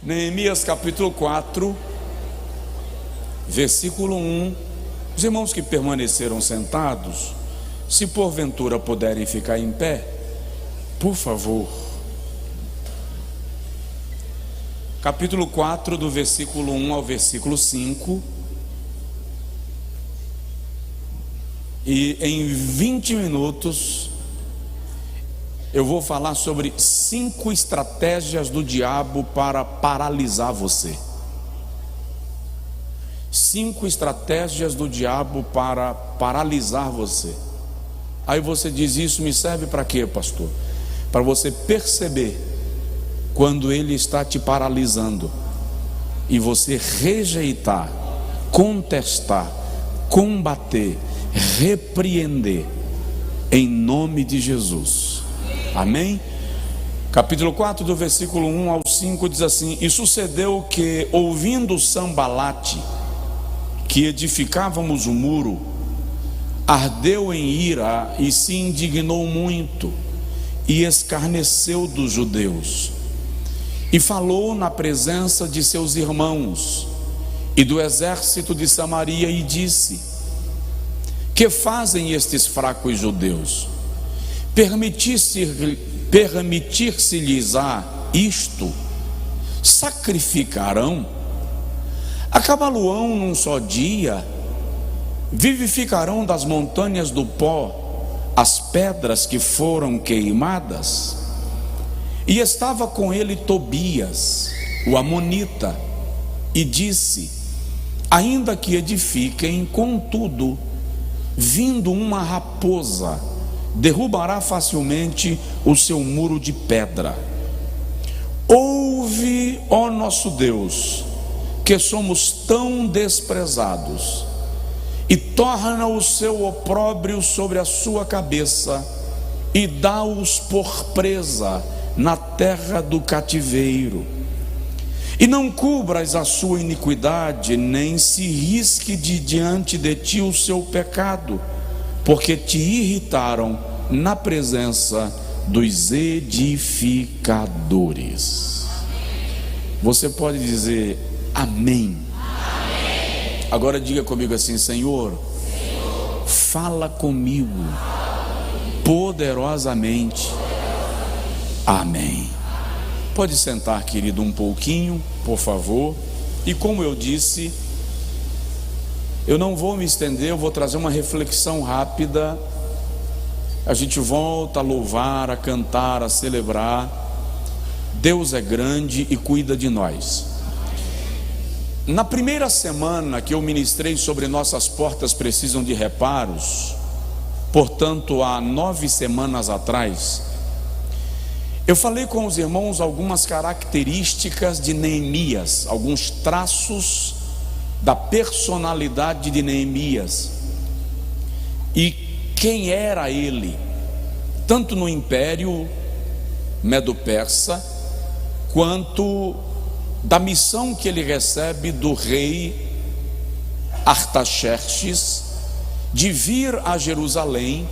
Neemias capítulo 4, versículo 1. Os irmãos que permaneceram sentados, se porventura puderem ficar em pé, por favor. Capítulo 4, do versículo 1 ao versículo 5. E em 20 minutos eu vou falar sobre 5 estratégias do diabo para paralisar você. 5 estratégias do diabo para paralisar você. Aí você diz: isso me serve para quê, pastor? Para você perceber quando ele está te paralisando e você rejeitar, contestar, combater, repreender em nome de Jesus. Amém? Capítulo 4, do versículo 1 ao 5 diz assim: e sucedeu que, ouvindo Sambalate que edificávamos o muro, ardeu em ira e se indignou muito e escarneceu dos judeus, e falou na presença de seus irmãos e do exército de Samaria e disse: que fazem estes fracos judeus? Permitir-se-lhes-á isto? Sacrificarão? Acabá-lo-ão num só dia? Vivificarão das montanhas do pó as pedras que foram queimadas? E estava com ele Tobias, o amonita, e disse: ainda que edifiquem, contudo, vindo uma raposa, derrubará facilmente o seu muro de pedra. Ouve, ó nosso Deus, que somos tão desprezados, e torna o seu opróbrio sobre a sua cabeça, e dá-os por presa na terra do cativeiro. E não cubras a sua iniquidade, nem se risque de diante de ti o seu pecado, porque te irritaram na presença dos edificadores. Você pode dizer amém? Amém. Agora diga comigo assim: Senhor, fala comigo poderosamente. Amém. Pode sentar, querido, um pouquinho, por favor. E como eu disse, eu não vou me estender, eu vou trazer uma reflexão rápida. A gente volta a louvar, a cantar, a celebrar. Deus é grande e cuida de nós. Na primeira semana que eu ministrei sobre nossas portas precisam de reparos, portanto há 9 semanas atrás, eu falei com os irmãos algumas características de Neemias, alguns traços da personalidade de Neemias e quem era ele, tanto no Império Medo-Persa, quanto da missão que ele recebe do rei Artaxerxes de vir a Jerusalém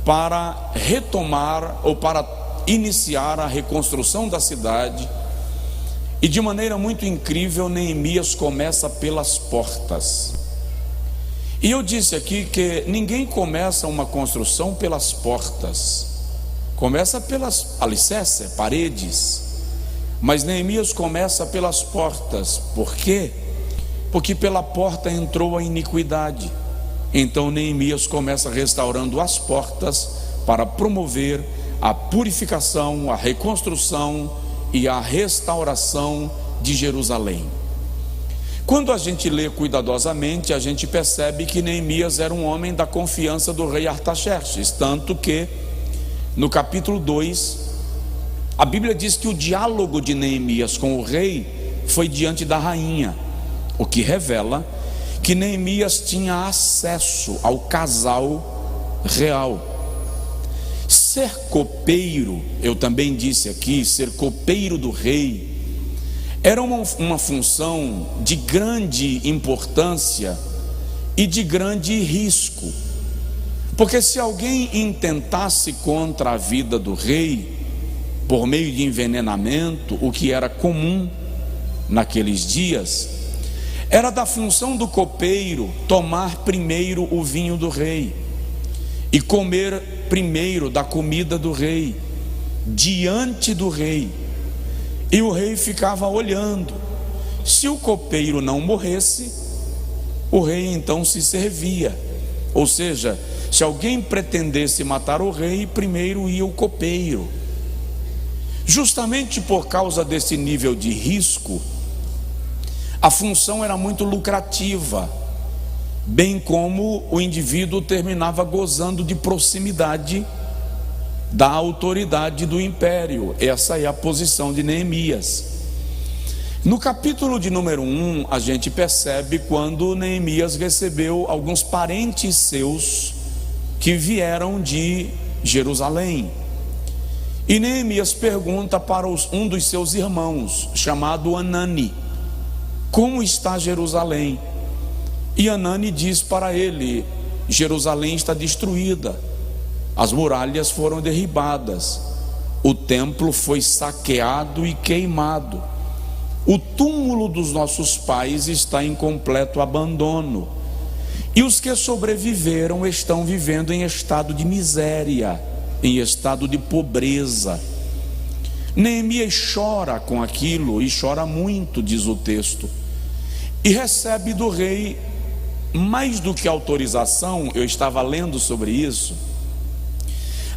para retomar ou para iniciar a reconstrução da cidade. E de maneira muito incrível, Neemias começa pelas portas. E eu disse aqui que ninguém começa uma construção pelas portas, começa pelas alicerces, paredes, mas Neemias começa pelas portas. Por quê? Porque pela porta entrou a iniquidade. Então Neemias começa restaurando as portas para promover a purificação, a reconstrução e a restauração de Jerusalém. Quando a gente lê cuidadosamente, a gente percebe que Neemias era um homem da confiança do rei Artaxerxes, tanto que no capítulo 2, a Bíblia diz que o diálogo de Neemias com o rei foi diante da rainha, o que revela que Neemias tinha acesso ao casal real. Ser copeiro, eu também disse aqui, ser copeiro do rei, era uma função de grande importância e de grande risco, porque se alguém intentasse contra a vida do rei, por meio de envenenamento, o que era comum, naqueles dias, era da função do copeiro tomar primeiro o vinho do rei e comer primeiro da comida do rei, diante do rei, e o rei ficava olhando. Se o copeiro não morresse, o rei então se servia. Ou seja, se alguém pretendesse matar o rei, primeiro ia o copeiro. Justamente por causa desse nível de risco, a função era muito lucrativa, bem como o indivíduo terminava gozando de proximidade da autoridade do império. Essa é a posição de Neemias. No capítulo de número 1, a gente percebe quando Neemias recebeu alguns parentes seus que vieram de Jerusalém. E Neemias pergunta para um dos seus irmãos, chamado Anani: como está Jerusalém? E Anani diz para ele: Jerusalém está destruída, as muralhas foram derribadas, o templo foi saqueado e queimado, o túmulo dos nossos pais está em completo abandono, e os que sobreviveram estão vivendo em estado de miséria, em estado de pobreza. Neemias chora com aquilo, e chora muito, diz o texto, e recebe do rei mais do que autorização. Eu estava lendo sobre isso.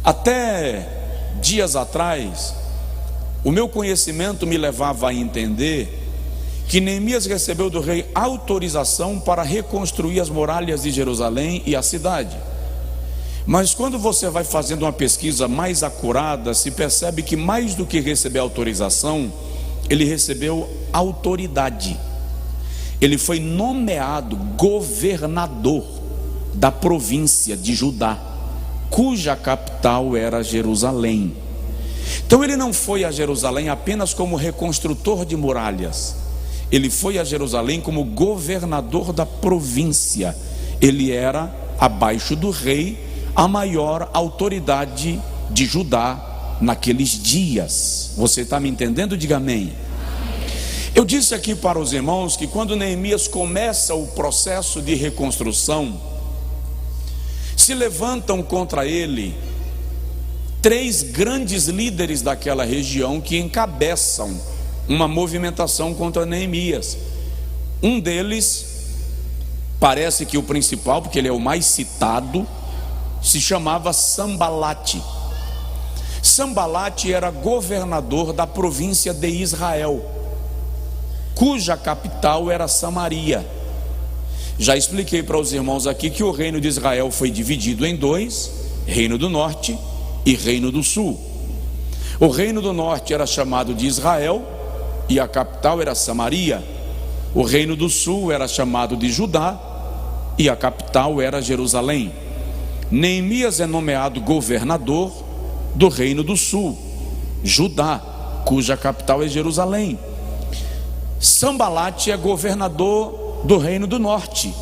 Até dias atrás, o meu conhecimento me levava a entender que Neemias recebeu do rei autorização para reconstruir as muralhas de Jerusalém e a cidade. Mas quando você vai fazendo uma pesquisa mais acurada, se percebe que mais do que receber autorização, ele recebeu autoridade. Ele foi nomeado governador da província de Judá, cuja capital era Jerusalém. Então ele não foi a Jerusalém apenas como reconstrutor de muralhas, ele foi a Jerusalém como governador da província. Ele era, abaixo do rei, a maior autoridade de Judá naqueles dias. Você está me entendendo? Diga amém. Eu disse aqui para os irmãos que quando Neemias começa o processo de reconstrução, se levantam contra ele 3 grandes líderes daquela região que encabeçam uma movimentação contra Neemias. Um deles, parece que o principal, porque ele é o mais citado, se chamava Sambalate. Sambalate era governador da província de Israel, cuja capital era Samaria. Já expliquei para os irmãos aqui que o reino de Israel foi dividido em 2, reino do norte e reino do sul. O reino do norte era chamado de Israel e a capital era Samaria. O reino do sul era chamado de Judá e a capital era Jerusalém. Neemias é nomeado governador do reino do sul, Judá, cuja capital é Jerusalém. Sambalate é governador do reino do norte,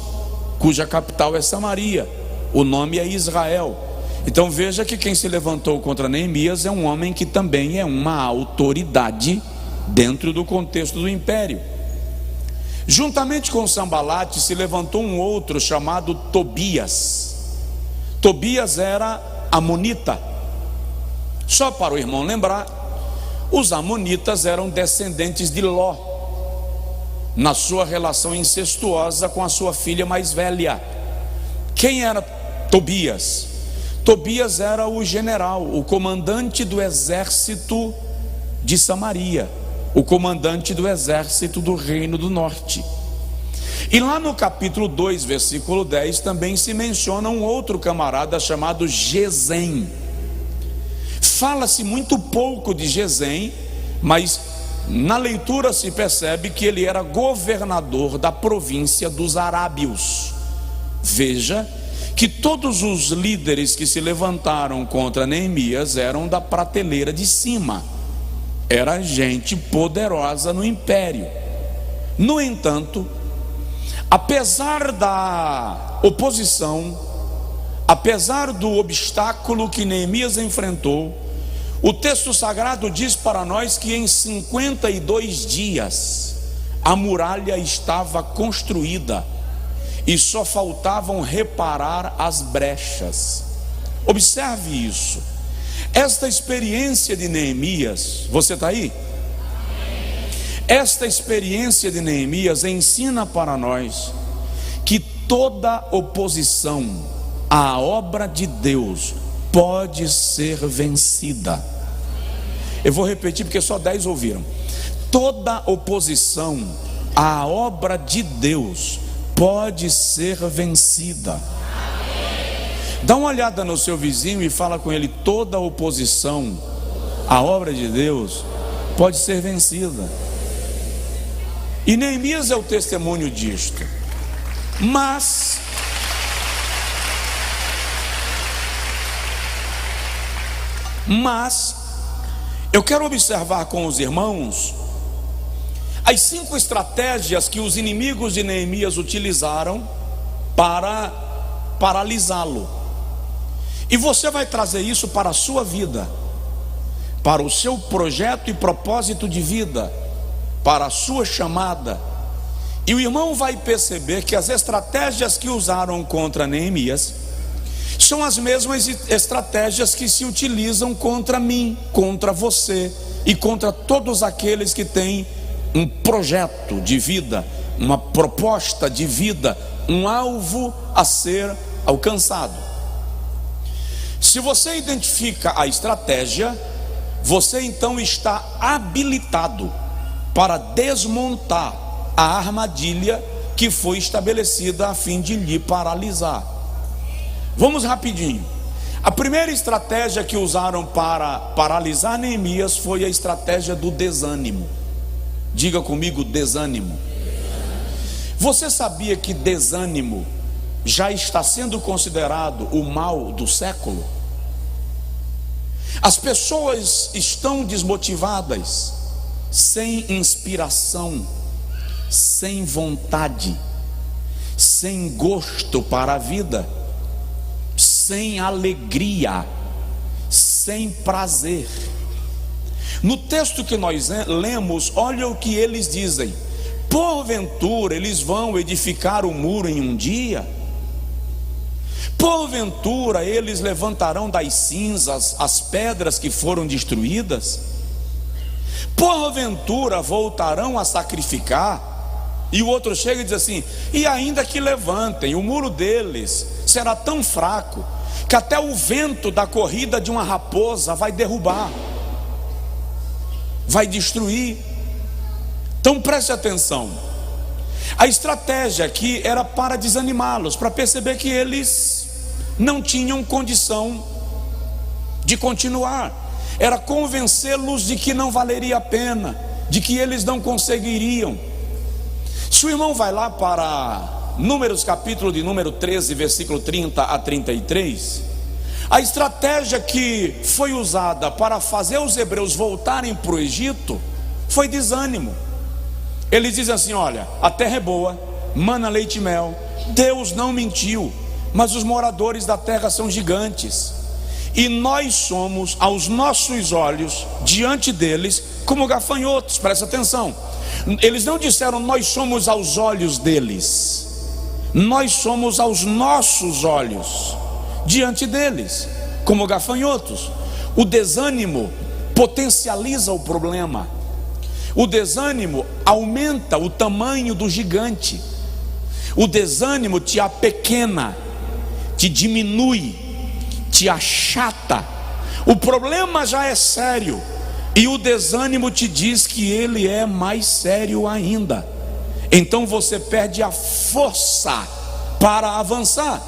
cuja capital é Samaria, o nome é Israel. Então veja que quem se levantou contra Neemias é um homem que também é uma autoridade dentro do contexto do império. Juntamente com Sambalate se levantou um outro chamado Tobias. Tobias era amonita. Só para o irmão lembrar, os amonitas eram descendentes de Ló, na sua relação incestuosa com a sua filha mais velha. Quem era Tobias? Tobias era o general, o comandante do exército de Samaria, o comandante do exército do reino do norte. E lá no capítulo 2, versículo 10, também se menciona um outro camarada chamado Gesem. Fala-se muito pouco de Gesem, mas na leitura se percebe que ele era governador da província dos Arábios. Veja que todos os líderes que se levantaram contra Neemias eram da prateleira de cima, era gente poderosa no império. No entanto, apesar da oposição, apesar do obstáculo que Neemias enfrentou, o texto sagrado diz para nós que em 52 dias a muralha estava construída e só faltavam reparar as brechas. Observe isso. Esta experiência de Neemias, você está aí? Esta experiência de Neemias ensina para nós que toda oposição à obra de Deus pode ser vencida. Eu vou repetir porque só 10 ouviram. Toda oposição à obra de Deus pode ser vencida. Dá uma olhada no seu vizinho e fala com ele: toda oposição à obra de Deus pode ser vencida. E Neemias é o testemunho disto. Mas eu quero observar com os irmãos as 5 estratégias que os inimigos de Neemias utilizaram para paralisá-lo. E você vai trazer isso para a sua vida, para o seu projeto e propósito de vida, para a sua chamada. E o irmão vai perceber que as estratégias que usaram contra Neemias são as mesmas estratégias que se utilizam contra mim, contra você e contra todos aqueles que têm um projeto de vida, uma proposta de vida, um alvo a ser alcançado. Se você identifica a estratégia, você então está habilitado para desmontar a armadilha que foi estabelecida a fim de lhe paralisar. Vamos rapidinho. A primeira estratégia que usaram para paralisar Neemias foi a estratégia do desânimo. Diga comigo: desânimo. Você sabia que desânimo já está sendo considerado o mal do século? As pessoas estão desmotivadas, sem inspiração, sem vontade, sem gosto para a vida, sem alegria, sem prazer. No texto que nós lemos, olha o que eles dizem: porventura eles vão edificar o muro em um dia? Porventura eles levantarão das cinzas as pedras que foram destruídas? Porventura voltarão a sacrificar? E o outro chega e diz assim: e ainda que levantem, o muro deles será tão fraco que até o vento da corrida de uma raposa vai derrubar, vai destruir. Então preste atenção. A estratégia aqui era para desanimá-los, para perceber que eles não tinham condição de continuar. Era convencê-los de que não valeria a pena, de que eles não conseguiriam. Se o irmão vai lá para Números, capítulo de número 13, versículo 30 a 33, a estratégia que foi usada para fazer os hebreus voltarem para o Egito foi desânimo. Eles dizem assim: olha, a terra é boa, mana leite e mel, Deus não mentiu, mas os moradores da terra são gigantes, e nós somos aos nossos olhos diante deles como gafanhotos. Presta atenção, eles não disseram nós somos aos olhos deles, nós somos aos nossos olhos diante deles como gafanhotos. O desânimo potencializa o problema. O desânimo aumenta o tamanho do gigante. O desânimo te apequena, te diminui, te achata. O problema já é sério e o desânimo te diz que ele é mais sério ainda. Então você perde a força para avançar.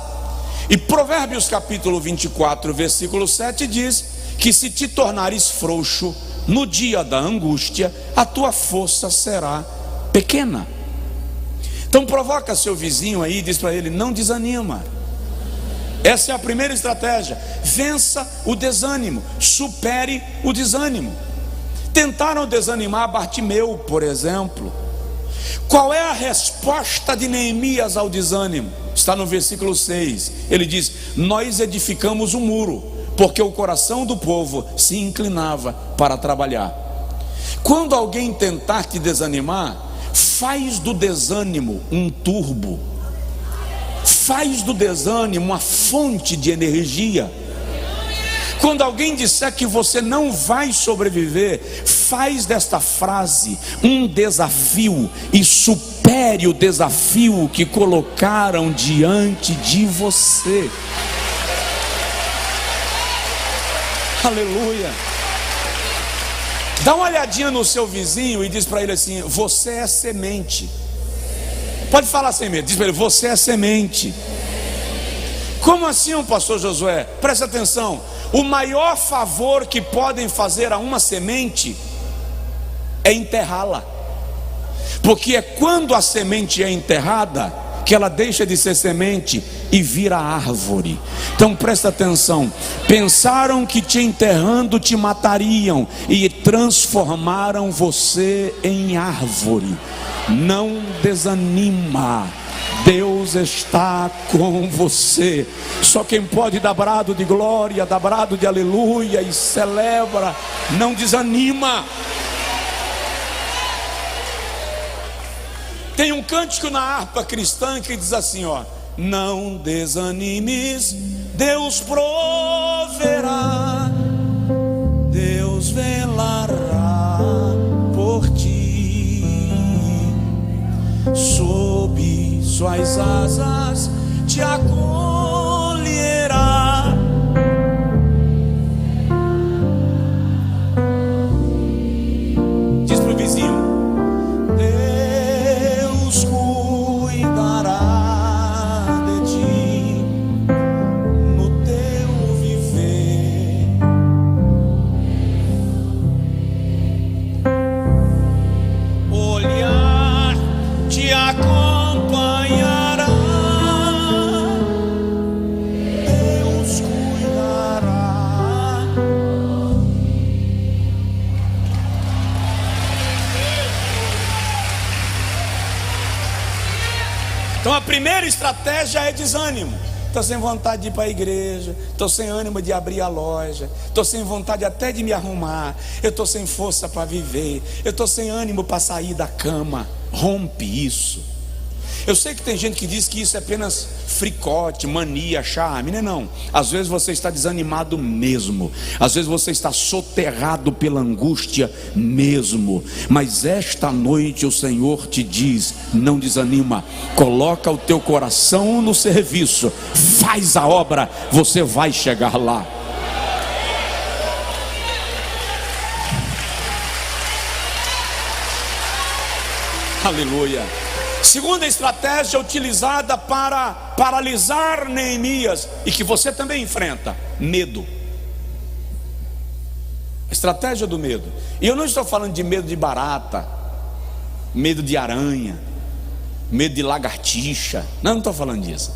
E Provérbios capítulo 24, versículo 7 diz que se te tornares frouxo no dia da angústia, a tua força será pequena. Então provoca seu vizinho aí e diz para ele: não desanima. Essa é a primeira estratégia. Vença o desânimo, supere o desânimo. Tentaram desanimar Bartimeu, por exemplo. Qual é a resposta de Neemias ao desânimo? Está no versículo 6. Ele diz: nós edificamos um muro, porque o coração do povo se inclinava para trabalhar. Quando alguém tentar te desanimar, faz do desânimo um turbo, faz do desânimo uma fonte de energia. Quando alguém disser que você não vai sobreviver, faz desta frase um desafio e supere o desafio que colocaram diante de você. Aleluia. Dá uma olhadinha no seu vizinho e diz para ele assim: você é semente. Pode falar sem medo, diz para ele: você é semente. Como assim, pastor Josué? Presta atenção. O maior favor que podem fazer a uma semente é enterrá-la, porque é quando a semente é enterrada que ela deixa de ser semente e vira árvore. Então presta atenção. Pensaram que te enterrando te matariam e transformaram você em árvore. Não desanima, Deus está com você. Só quem pode dar brado de glória, dar brado de aleluia e celebra. Não desanima. Tem um cântico na harpa cristã que diz assim, ó: não desanimes, Deus proverá, Deus velará por ti, sob suas asas te acolherá. Diz pro vizinho: Deus cuidará de ti no teu viver. Olhar te acompanhará, Deus cuidará. Então a primeira estratégia é desânimo. Estou sem vontade de ir para a igreja, estou sem ânimo de abrir a loja, estou sem vontade até de me arrumar, eu estou sem força para viver, eu estou sem ânimo para sair da cama. Rompe isso. Eu sei que tem gente que diz que isso é apenas fricote, mania, charme. Não. Às vezes você está desanimado mesmo, às vezes você está soterrado pela angústia mesmo. Mas esta noite o Senhor te diz: não desanima, coloca o teu coração no serviço, faz a obra, você vai chegar lá. Aleluia. Segunda estratégia utilizada para paralisar Neemias, e que você também enfrenta: medo. A estratégia do medo. E eu não estou falando de medo de barata, medo de aranha, medo de lagartixa. Não estou falando disso.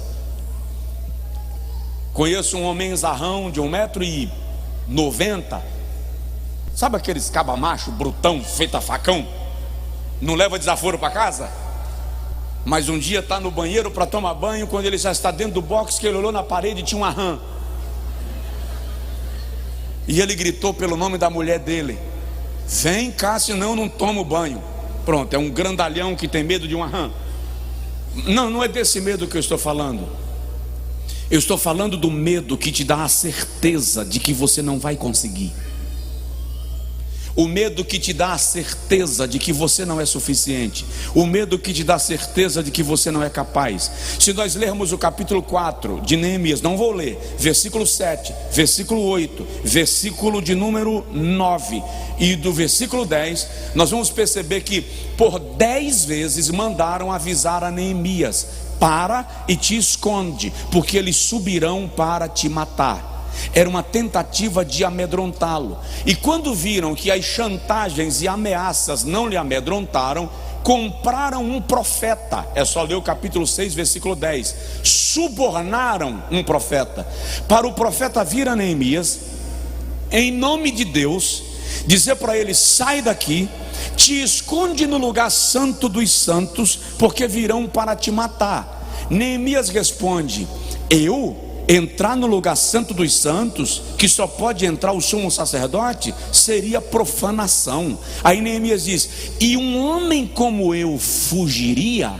Conheço um homem zarrão de 1,90 m. Sabe aqueles cabamacho brutão, feito a facão? Não leva desaforo para casa? Mas um dia está no banheiro para tomar banho, quando ele já está dentro do box, que ele olhou na parede e tinha uma rã. E ele gritou pelo nome da mulher dele: vem cá, senão eu não tomo banho. Pronto, é um grandalhão que tem medo de uma rã. Não é desse medo que eu estou falando. Eu estou falando do medo que te dá a certeza de que você não vai conseguir. O medo que te dá a certeza de que você não é suficiente. O medo que te dá a certeza de que você não é capaz. Se nós lermos o capítulo 4 de Neemias, não vou ler, versículo 7, versículo 8, versículo de número 9 e do versículo 10, nós vamos perceber que por 10 vezes mandaram avisar a Neemias: para e te esconde, porque eles subirão para te matar. Era uma tentativa de amedrontá-lo. E quando viram que as chantagens e ameaças não lhe amedrontaram, compraram um profeta. É só ler o capítulo 6, versículo 10. Subornaram um profeta, para o profeta vir a Neemias, em nome de Deus, dizer para ele: sai daqui, te esconde no lugar santo dos santos, porque virão para te matar. Neemias responde: entrar no lugar santo dos santos, que só pode entrar o sumo sacerdote, seria profanação. Aí Neemias diz: e um homem como eu fugiria?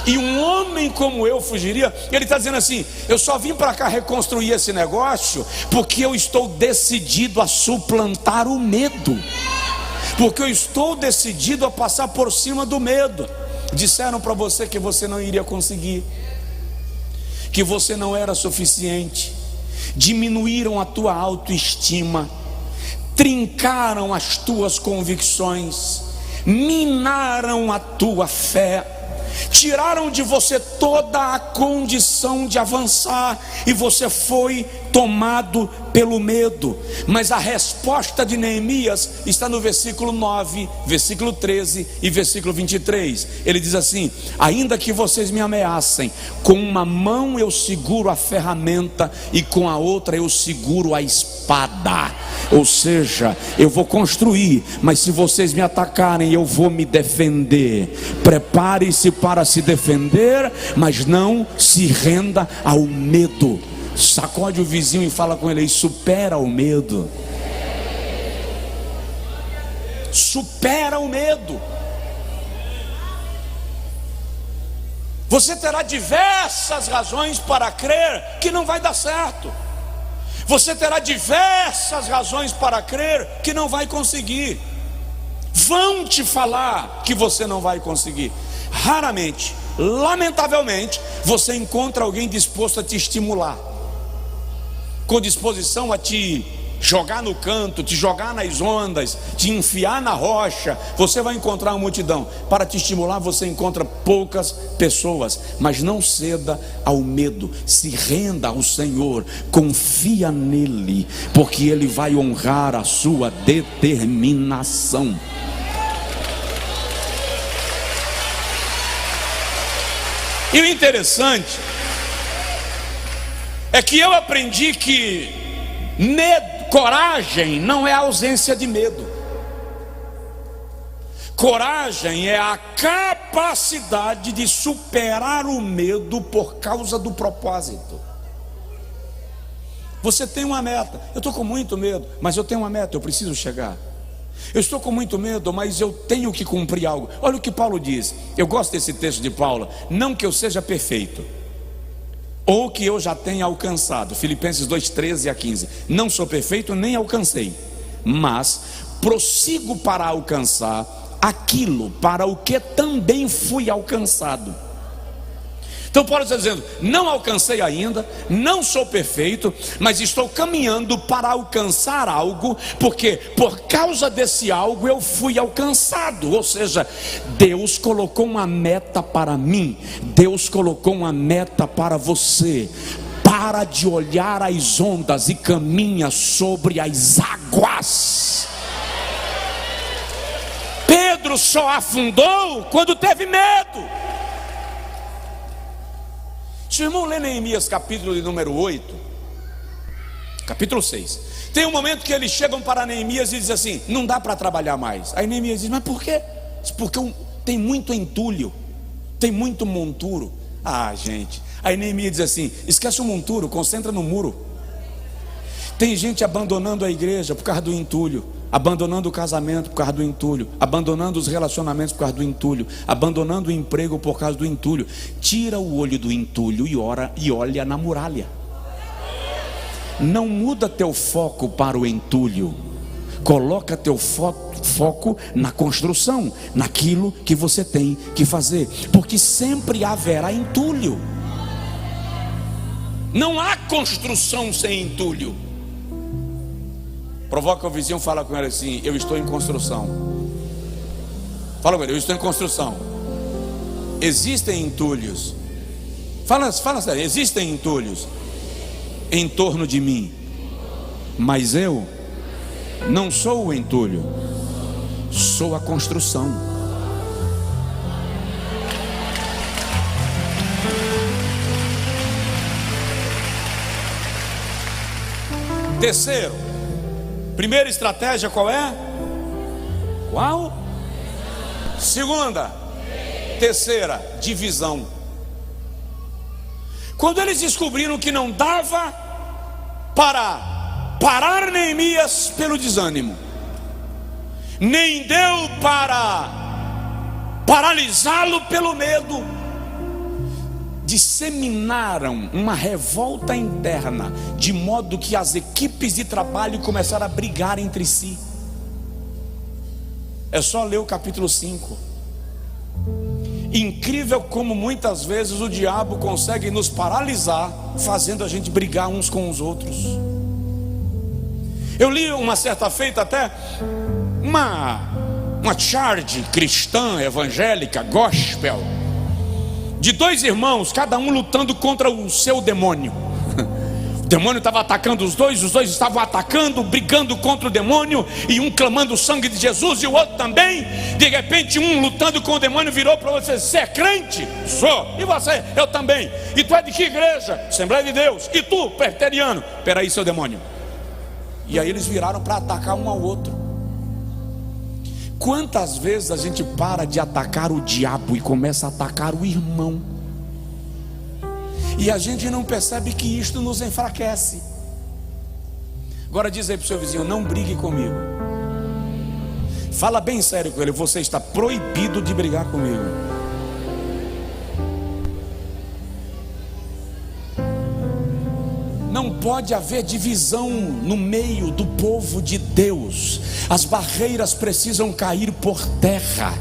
E um homem como eu fugiria? Ele está dizendo assim: eu só vim para cá reconstruir esse negócio porque eu estou decidido a suplantar o medo, porque eu estou decidido a passar por cima do medo. Disseram para você que você não iria conseguir, que você não era suficiente, diminuíram a tua autoestima, trincaram as tuas convicções, minaram a tua fé, tiraram de você toda a condição de avançar, e você foi tomado pelo medo. Mas a resposta de Neemias está no versículo 9, versículo 13 e versículo 23. Ele diz assim: ainda que vocês me ameacem, com uma mão eu seguro a ferramenta e com a outra eu seguro a espada. Ou seja, eu vou construir, mas se vocês me atacarem, eu vou me defender. Prepare-se para se defender, mas não se renda ao medo. Sacode o vizinho e fala com ele aí: supera o medo. Supera o medo. Você terá diversas razões para crer que não vai dar certo. Você terá diversas razões para crer que não vai conseguir. Vão te falar que você não vai conseguir. Raramente, lamentavelmente, você encontra alguém disposto a te estimular, com disposição a te jogar no canto, te jogar nas ondas, te enfiar na rocha. Você vai encontrar uma multidão. Para te estimular, você encontra poucas pessoas. Mas não ceda ao medo, se renda ao Senhor, confia nele, porque ele vai honrar a sua determinação. E o interessante é que eu aprendi que coragem não é a ausência de medo. Coragem é a capacidade de superar o medo por causa do propósito. Você tem uma meta: eu estou com muito medo, mas eu tenho uma meta, eu preciso chegar. Eu estou com muito medo, mas eu tenho que cumprir algo. Olha o que Paulo diz. Eu gosto desse texto de Paulo: não que eu seja perfeito, ou que eu já tenha alcançado. Filipenses 2:13 a 15. Não sou perfeito, nem alcancei, mas prossigo para alcançar aquilo para o que também fui alcançado. Então Paulo está dizendo: não alcancei ainda, não sou perfeito, mas estou caminhando para alcançar algo, porque por causa desse algo eu fui alcançado. Ou seja, Deus colocou uma meta para mim, Deus colocou uma meta para você. Para de olhar as ondas e caminha sobre as águas. Pedro só afundou quando teve medo. Se o irmão lê Neemias capítulo de número 8, capítulo 6, tem um momento que eles chegam para Neemias e dizem assim: não dá para trabalhar mais. Aí Neemias diz: mas por quê? Porque tem muito entulho, tem muito monturo. Ah, gente. Aí Neemias diz assim: esquece o monturo, concentra no muro. Tem gente abandonando a igreja por causa do entulho, abandonando o casamento por causa do entulho, abandonando os relacionamentos por causa do entulho, abandonando o emprego por causa do entulho. Tira o olho do entulho e olha na muralha. Não muda teu foco para o entulho, coloca teu foco na construção, naquilo que você tem que fazer, porque sempre haverá entulho. Não há construção sem entulho. Provoca o vizinho, fala com ele assim: eu estou em construção. Fala com ele: eu estou em construção. Existem entulhos. Fala sério, existem entulhos em torno de mim, mas eu não sou o entulho, sou a construção. Terceiro, primeira estratégia qual é? Qual? Segunda. Terceira, divisão. Quando eles descobriram que não dava para parar Neemias pelo desânimo, nem deu para paralisá-lo pelo medo, disseminaram uma revolta interna, de modo que as equipes de trabalho começaram a brigar entre si. É só ler o capítulo 5. Incrível como muitas vezes o diabo consegue nos paralisar, fazendo a gente brigar uns com os outros. Eu li uma certa feita até uma charge cristã, evangélica, gospel, de dois irmãos, cada um lutando contra o seu demônio. O demônio estava atacando os dois estavam atacando, brigando contra o demônio, e um clamando o sangue de Jesus e o outro também. De repente um lutando com o demônio virou para você: você é crente? Sou. E você? Eu também. E tu é de que igreja? Assembleia de Deus. E tu, presbiteriano? Peraí, seu demônio. E aí eles viraram para atacar um ao outro. Quantas vezes a gente para de atacar o diabo e começa a atacar o irmão, e a gente não percebe que isto nos enfraquece. Agora diz aí para o seu vizinho: não brigue comigo. Fala bem sério com ele: você está proibido de brigar comigo. Não pode haver divisão no meio do povo de Deus. As barreiras precisam cair por terra.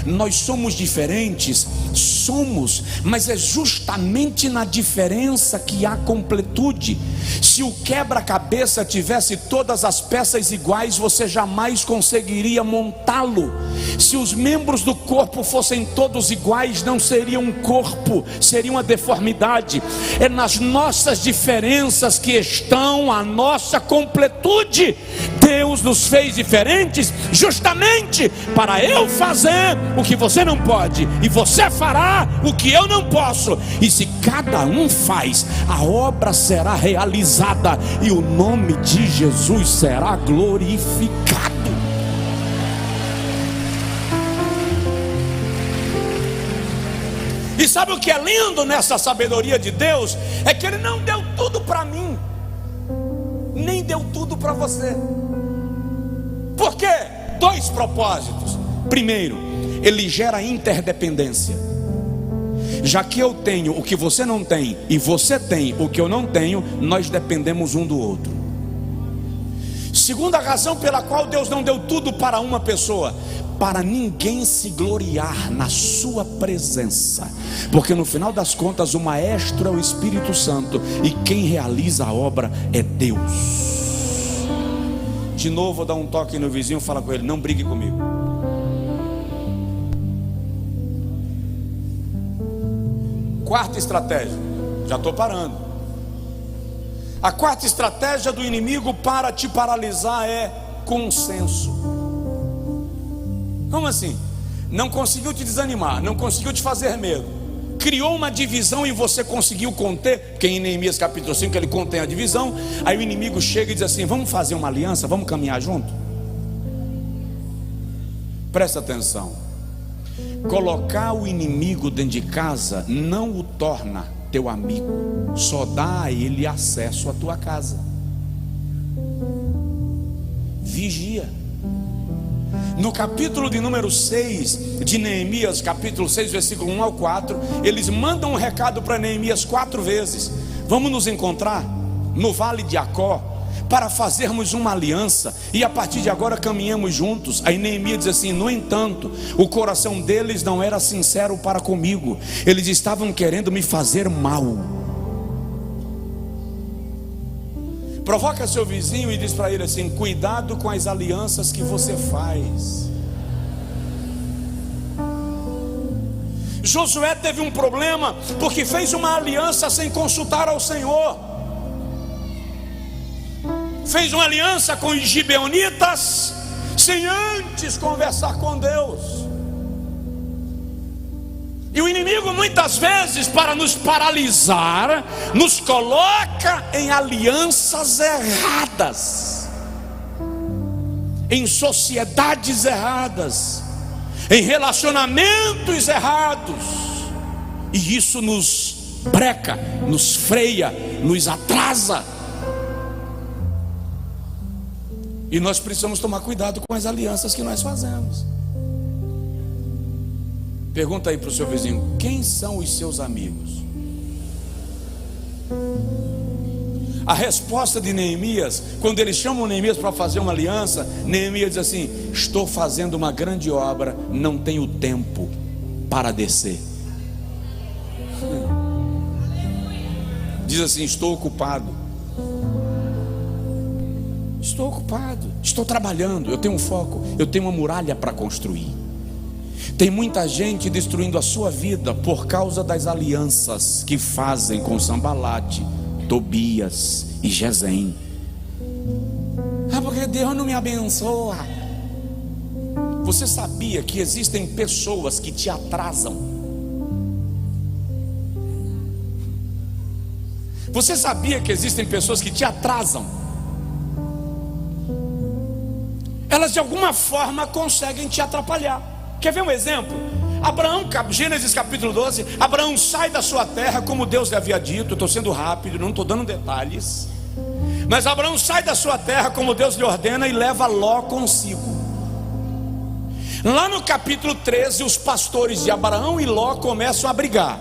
Nós somos diferentes, somos, mas é justamente na diferença que há completude. Se o quebra-cabeça tivesse todas as peças iguais, você jamais conseguiria montá-lo. Se os membros do corpo fossem todos iguais, não seria um corpo, seria uma deformidade. É nas nossas diferenças que estão a nossa completude. Deus nos fez diferentes justamente para eu fazer o que você não pode, e você fará o que eu não posso. E se cada um faz, a obra será realizada e o nome de Jesus será glorificado. E sabe o que é lindo nessa sabedoria de Deus? É que Ele não deu tudo para mim, nem deu tudo para você. Por quê? Dois propósitos. Primeiro, Ele gera interdependência. Já que eu tenho o que você não tem, e você tem o que eu não tenho, nós dependemos um do outro. Segunda razão pela qual Deus não deu tudo para uma pessoa: para ninguém se gloriar na sua presença, porque no final das contas o maestro é o Espírito Santo, e quem realiza a obra é Deus. De novo, dá um toque no vizinho, fala com ele: não brigue comigo. Quarta estratégia, já estou parando. A quarta estratégia do inimigo para te paralisar é consenso. Como assim? Não conseguiu te desanimar, não conseguiu te fazer medo, criou uma divisão e você conseguiu conter. Porque em Neemias capítulo 5 ele contém a divisão. Aí o inimigo chega e diz assim: vamos fazer uma aliança, vamos caminhar junto. Presta atenção. Colocar o inimigo dentro de casa não o torna teu amigo, só dá a ele acesso à tua casa. Vigia. No capítulo de número 6 de Neemias, capítulo 6, versículo 1 ao 4, eles mandam um recado para Neemias 4 vezes: vamos nos encontrar no vale de Acó para fazermos uma aliança, e a partir de agora caminhamos juntos. Aí Neemias diz assim: no entanto, o coração deles não era sincero para comigo, eles estavam querendo me fazer mal. Provoca seu vizinho e diz para ele assim: cuidado com as alianças que você faz. Josué teve um problema porque fez uma aliança sem consultar ao Senhor. Fez uma aliança com os gibeonitas sem antes conversar com Deus. E o inimigo muitas vezes, para nos paralisar, nos coloca em alianças erradas, em sociedades erradas, em relacionamentos errados, e isso nos breca, nos freia, nos atrasa. E nós precisamos tomar cuidado com as alianças que nós fazemos. Pergunta aí para o seu vizinho: quem são os seus amigos? A resposta de Neemias, quando eles chamam Neemias para fazer uma aliança, Neemias diz assim: estou fazendo uma grande obra, não tenho tempo para descer. Diz assim: estou ocupado, estou trabalhando, eu tenho um foco, eu tenho uma muralha para construir. Tem muita gente destruindo a sua vida por causa das alianças que fazem com Sambalate, Tobias e Gesem. Porque Deus não me abençoa. Você sabia que existem pessoas que te atrasam? Você sabia que existem pessoas que te atrasam? Elas de alguma forma conseguem te atrapalhar. Quer ver um exemplo? Abraão, Gênesis capítulo 12, Abraão sai da sua terra como Deus lhe havia dito. Estou sendo rápido, não estou dando detalhes. Mas Abraão sai da sua terra como Deus lhe ordena e leva Ló consigo. Lá no capítulo 13, os pastores de Abraão e Ló começam a brigar.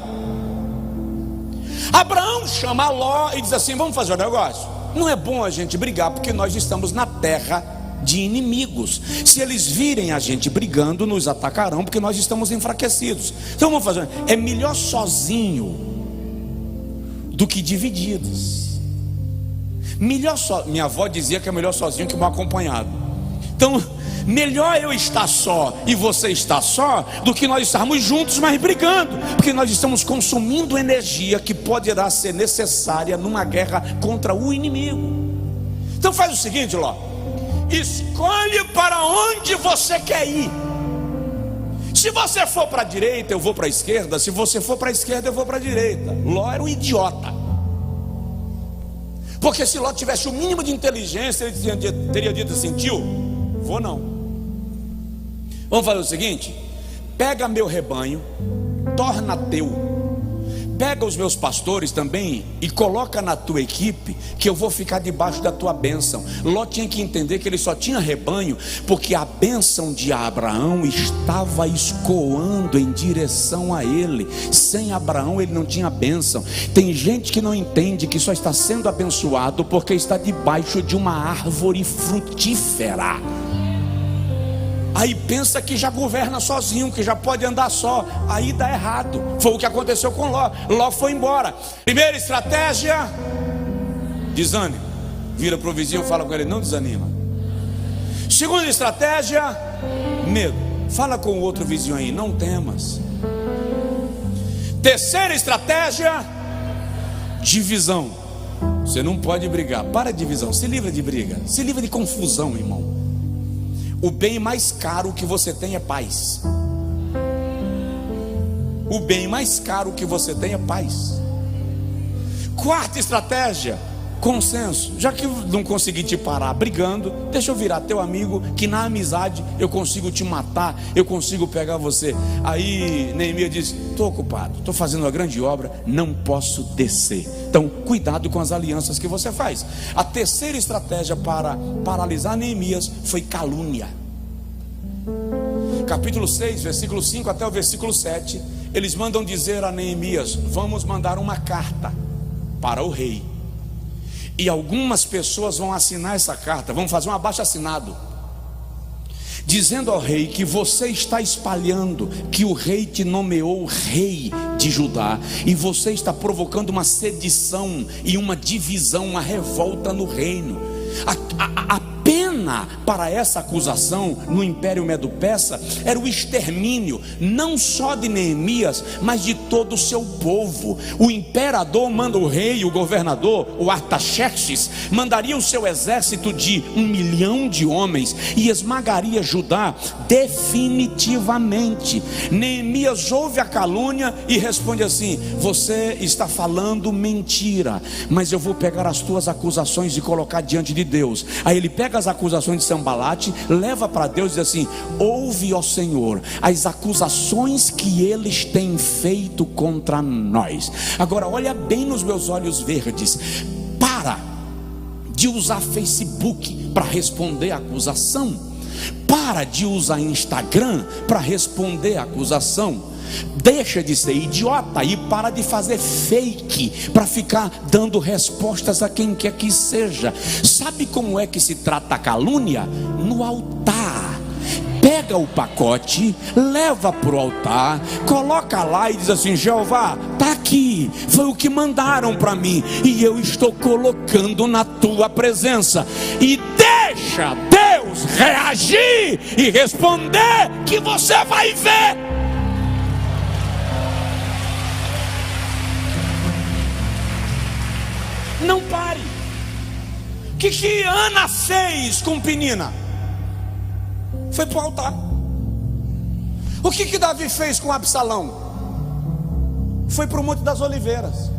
Abraão chama Ló e diz assim: vamos fazer um negócio. Não é bom a gente brigar, porque nós estamos na terra de inimigos. Se eles virem a gente brigando, nos atacarão, porque nós estamos enfraquecidos. Então vamos fazer, é melhor sozinho do que divididos. Melhor só, minha avó dizia que é melhor sozinho que mal acompanhado. Então, melhor eu estar só e você estar só do que nós estarmos juntos, mas brigando, porque nós estamos consumindo energia que poderá ser necessária numa guerra contra o inimigo. Então faz o seguinte, Ló: escolhe para onde você quer ir. Se você for para a direita, eu vou para a esquerda. Se você for para a esquerda, eu vou para a direita. Ló era um idiota, porque se Ló tivesse o mínimo de inteligência, ele teria dito assim: tio, vou não. Vamos fazer o seguinte: pega meu rebanho, torna teu. Pega os meus pastores também e coloca na tua equipe, que eu vou ficar debaixo da tua bênção. Ló tinha que entender que ele só tinha rebanho porque a bênção de Abraão estava escoando em direção a ele. Sem Abraão ele não tinha bênção. Tem gente que não entende que só está sendo abençoado porque está debaixo de uma árvore frutífera. Aí pensa que já governa sozinho, que já pode andar só. Aí dá errado. Foi o que aconteceu com Ló. Ló foi embora. Primeira estratégia: desânimo. Vira para o vizinho e fala com ele: não desanima. Segunda estratégia: medo. Fala com o outro vizinho aí: não temas. Terceira estratégia: divisão. Você não pode brigar. Para de divisão. Se livra de briga. Se livra de confusão, irmão. O bem mais caro que você tem é paz. O bem mais caro que você tem é paz. Quarta estratégia: consenso. Já que eu não consegui te parar brigando, deixa eu virar teu amigo, que na amizade eu consigo te matar, eu consigo pegar você. Aí Neemias diz: estou ocupado, estou fazendo uma grande obra, não posso descer. Então cuidado com as alianças que você faz. A terceira estratégia para paralisar Neemias foi calúnia. Capítulo 6, versículo 5 até o versículo 7, eles mandam dizer a Neemias: vamos mandar uma carta para o rei, e algumas pessoas vão assinar essa carta, vão fazer um abaixo-assinado, dizendo ao rei que você está espalhando que o rei te nomeou rei de Judá, e você está provocando uma sedição e uma divisão, uma revolta no reino. A pena para essa acusação no Império Medo-Persa era o extermínio, não só de Neemias, mas de todo o seu povo. O imperador manda, o rei, o governador, o Artaxerxes, mandaria o seu exército de 1 milhão de homens e esmagaria Judá definitivamente. Neemias ouve a calúnia e responde assim: você está falando mentira, mas eu vou pegar as tuas acusações e colocar diante de Deus. Aí ele pega as acusações acusações de Sambalate, leva para Deus e diz assim: ouve, ó Senhor, as acusações que eles têm feito contra nós. Agora olha bem nos meus olhos verdes. Para de usar Facebook para responder a acusação. Para de usar Instagram para responder a acusação. Deixa de ser idiota e para de fazer fake para ficar dando respostas a quem quer que seja. Sabe como é que se trata a calúnia? No altar. Pega o pacote, leva para o altar, coloca lá e diz assim: Jeová, está aqui, foi o que mandaram para mim, e eu estou colocando na tua presença. E deixa Deus reagir e responder, que você vai ver. Não pare. O que Ana fez com Penina? Foi para o altar. O que Davi fez com Absalão? Foi para o Monte das Oliveiras.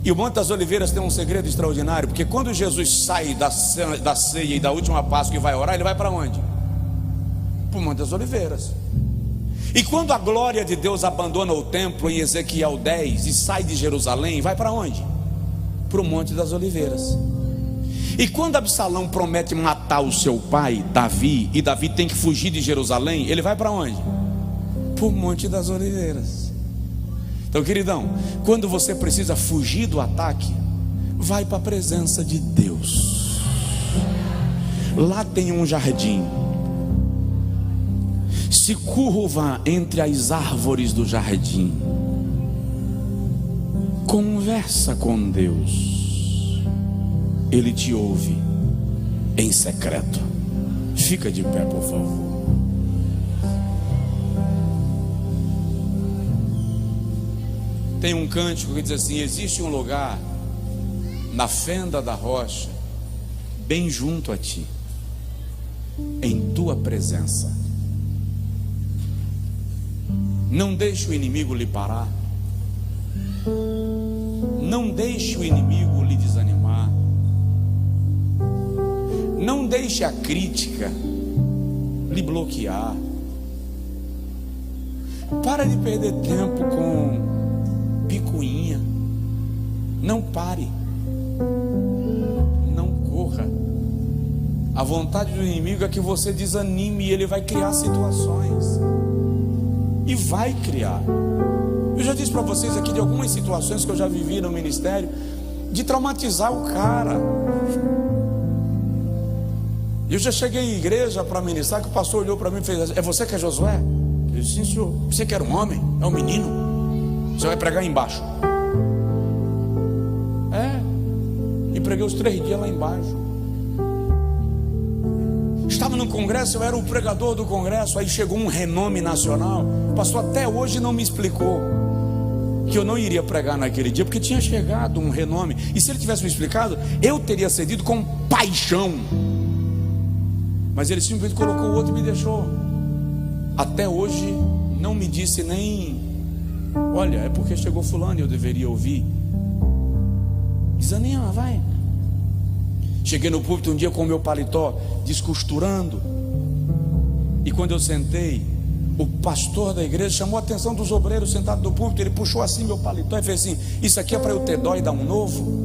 E o Monte das Oliveiras tem um segredo extraordinário, porque quando Jesus sai da ceia e da última Páscoa e vai orar, ele vai para onde? Para o Monte das Oliveiras. E quando a glória de Deus abandona o templo em Ezequiel 10 e sai de Jerusalém, vai para onde? Para o Monte das Oliveiras. E quando Absalão promete matar o seu pai Davi, e Davi tem que fugir de Jerusalém, ele vai para onde? Para o Monte das Oliveiras. Então, queridão, quando você precisa fugir do ataque, vai para a presença de Deus. Lá tem um jardim. Se curva entre as árvores do jardim. Conversa com Deus. Ele te ouve em secreto. Fica de pé, por favor. Tem um cântico que diz assim: existe um lugar na fenda da rocha, bem junto a ti, em tua presença. Não deixe o inimigo lhe parar. Não deixe o inimigo lhe desanimar. Não deixe a crítica lhe bloquear. Para de perder tempo com picuinha. Não pare. Não corra. A vontade do inimigo é que você desanime, e ele vai criar situações. E vai criar. Eu já disse para vocês aqui de algumas situações que eu já vivi no ministério, de traumatizar o cara. Eu já cheguei em igreja para ministrar, que o pastor olhou para mim e fez: é você que é Josué? Eu disse: sim, senhor. Você que era um homem? É um menino? Você vai pregar embaixo? E preguei os 3 dias lá embaixo. Estava num congresso, eu era o pregador do congresso. Aí chegou um renome nacional. O pastor até hoje não me explicou que eu não iria pregar naquele dia, porque tinha chegado um renome. E se ele tivesse me explicado, eu teria cedido com paixão. Mas ele simplesmente colocou o outro e me deixou. Até hoje não me disse nem: olha, é porque chegou fulano e eu deveria ouvir. Desanima, vai. Cheguei no púlpito um dia com o meu paletó descosturando, e quando eu sentei, o pastor da igreja chamou a atenção dos obreiros sentados no púlpito. Ele puxou assim meu paletó e fez assim: isso aqui é para eu ter dó e dar um novo?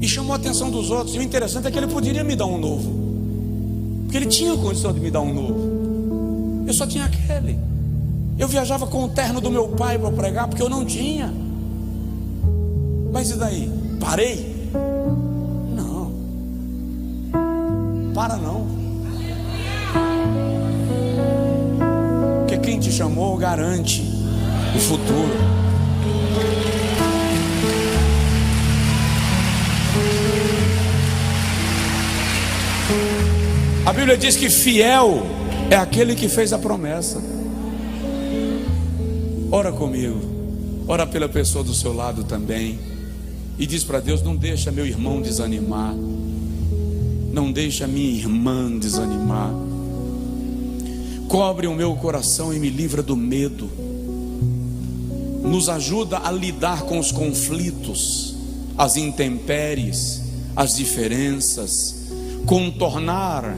E chamou a atenção dos outros. E o interessante é que ele poderia me dar um novo, porque ele tinha condição de me dar um novo. Eu só tinha aquele. Eu viajava com o terno do meu pai para pregar, porque eu não tinha. Mas e daí? Parei? Não. Para não. Porque quem te chamou garante o futuro. A Bíblia diz que fiel é aquele que fez a promessa. Ora comigo, ora pela pessoa do seu lado também, e diz para Deus: não deixa meu irmão desanimar, não deixa minha irmã desanimar. Cobre o meu coração e me livra do medo. Nos ajuda a lidar com os conflitos, as intempéries, as diferenças, contornar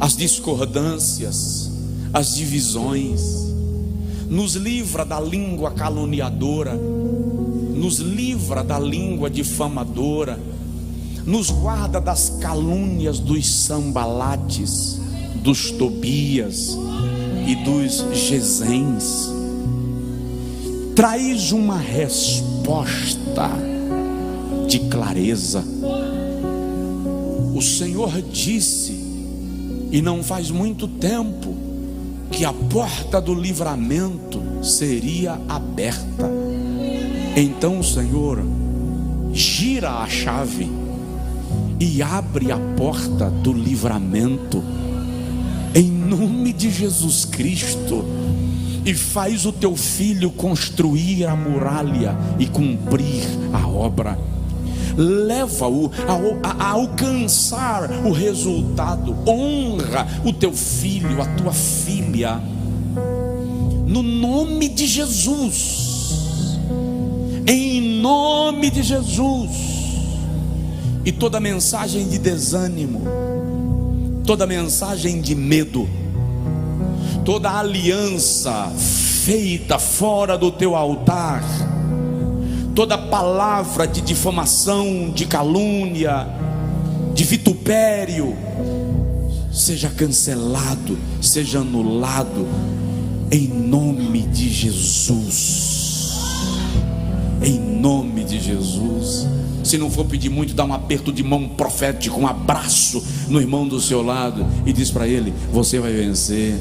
as discordâncias, as divisões. Nos livra da língua caluniadora, nos livra da língua difamadora, nos guarda das calúnias dos Sambalates, dos Tobias e dos Gesens. Traz uma resposta de clareza. O Senhor disse, e não faz muito tempo, que a porta do livramento seria aberta. Então o Senhor gira a chave e abre a porta do livramento, em nome de Jesus Cristo, e faz o teu filho construir a muralha e cumprir a obra. Leva-o a alcançar o resultado. Honra o teu filho, a tua filha, no nome de Jesus, em nome de Jesus. E toda mensagem de desânimo, toda mensagem de medo, toda aliança feita fora do teu altar, toda palavra de difamação, de calúnia, de vitupério, seja cancelado, seja anulado, em nome de Jesus, em nome de Jesus. Se não for pedir muito, dá um aperto de mão profético, um abraço no irmão do seu lado e diz para ele: você vai vencer.